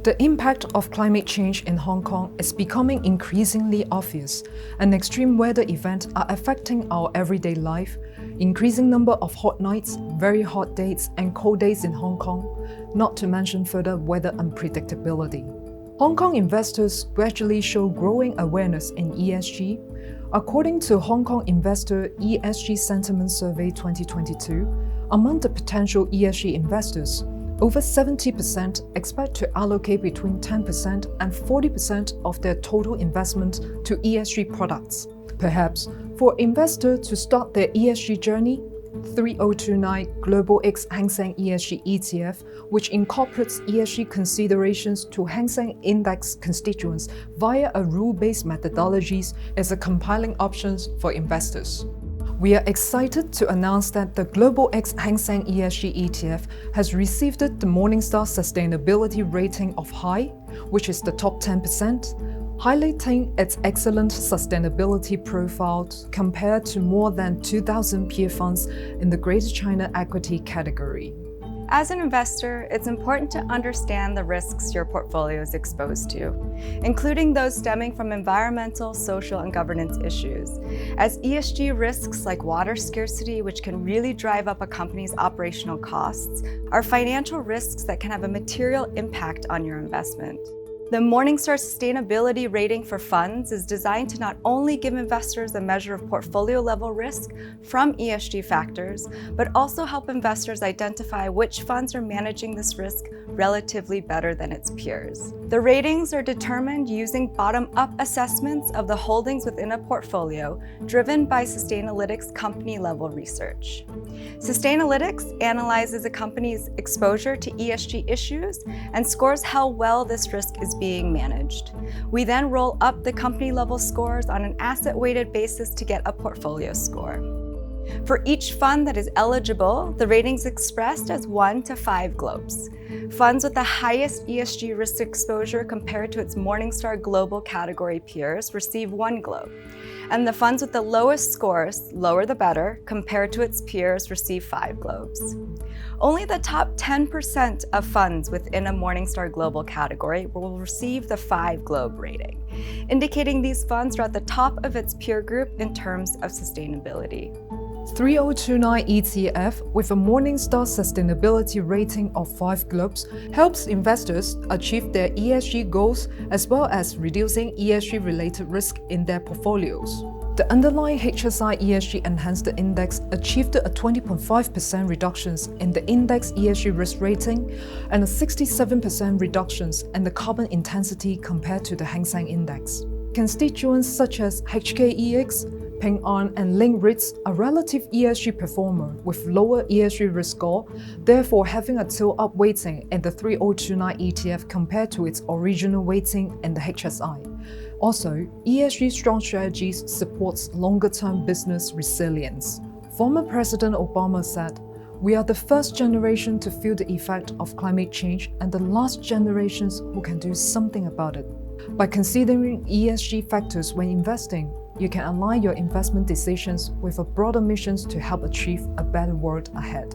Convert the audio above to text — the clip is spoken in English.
The impact of climate change in Hong Kong is becoming increasingly obvious, and extreme weather events are affecting our everyday life. Increasing number of hot nights, very hot days, and cold days in Hong Kong, not to mention further weather unpredictability. Hong Kong investors gradually show growing awareness in ESG. According to Hong Kong Investor ESG Sentiment Survey 2022, among the potential ESG investors, over 70% expect to allocate between 10% and 40% of their total investment to ESG products. Perhaps, for investors to start their ESG journey, 3029 Global X恒生ESG ETF, which incorporates ESG considerations to Hang Seng Index constituents via a rule-based methodologies, is a compelling option for investors. We are excited to announce that the Global X恒生ESG ETF has received the Morningstar Sustainability rating of high, which is the top 10%, highlighting its excellent sustainability profile compared to more than 2,000 peer funds in the Greater China Equity category. As an investor, it's important to understand the risks your portfolio is exposed to, including those stemming from environmental, social, and governance issues, as ESG risks like water scarcity, which can really drive up a company's operational costs, are financial risks that can have a material impact on your investment. The Morningstar Sustainability Rating for funds is designed to not only give investors a measure of portfolio-level risk from ESG factors, but also help investors identify which funds are managing this risk relatively better than its peers. The ratings are determined using bottom-up assessments of the holdings within a portfolio, driven by Sustainalytics company-level research. Sustainalytics analyzes a company's exposure to ESG issues and scores how well this risk is being managed. We then roll up the company-level scores on an asset-weighted basis to get a portfolio score. For each fund that is eligible, the ratings expressed as 1 to 5 globes. Funds with the highest ESG risk exposure compared to its Morningstar Global category peers receive 1 globe, and the funds with the lowest scores, lower the better, compared to its peers receive 5 globes. Only the top 10% of funds within a Morningstar Global category will receive the 5 globe rating, indicating these funds are at the top of its peer group in terms of sustainability. 3029 ETF, with a Morningstar sustainability rating of 5 globes, helps investors achieve their ESG goals as well as reducing ESG-related risk in their portfolios. The underlying HSI ESG Enhanced Index achieved a 20.5% reductions in the index ESG risk rating and a 67% reductions in the carbon intensity compared to the Hang Seng Index. Constituents such as HKEX, Ping An, and Link REITs are relative ESG performer with lower ESG risk score, therefore having a tilt-up weighting in the 3029 ETF compared to its original weighting in the HSI. Also, ESG strong strategies supports longer-term business resilience. Former President Obama said, "We are the first generation to feel the effect of climate change and the last generations who can do something about it." By considering ESG factors when investing, you can align your investment decisions with a broader mission to help achieve a better world ahead.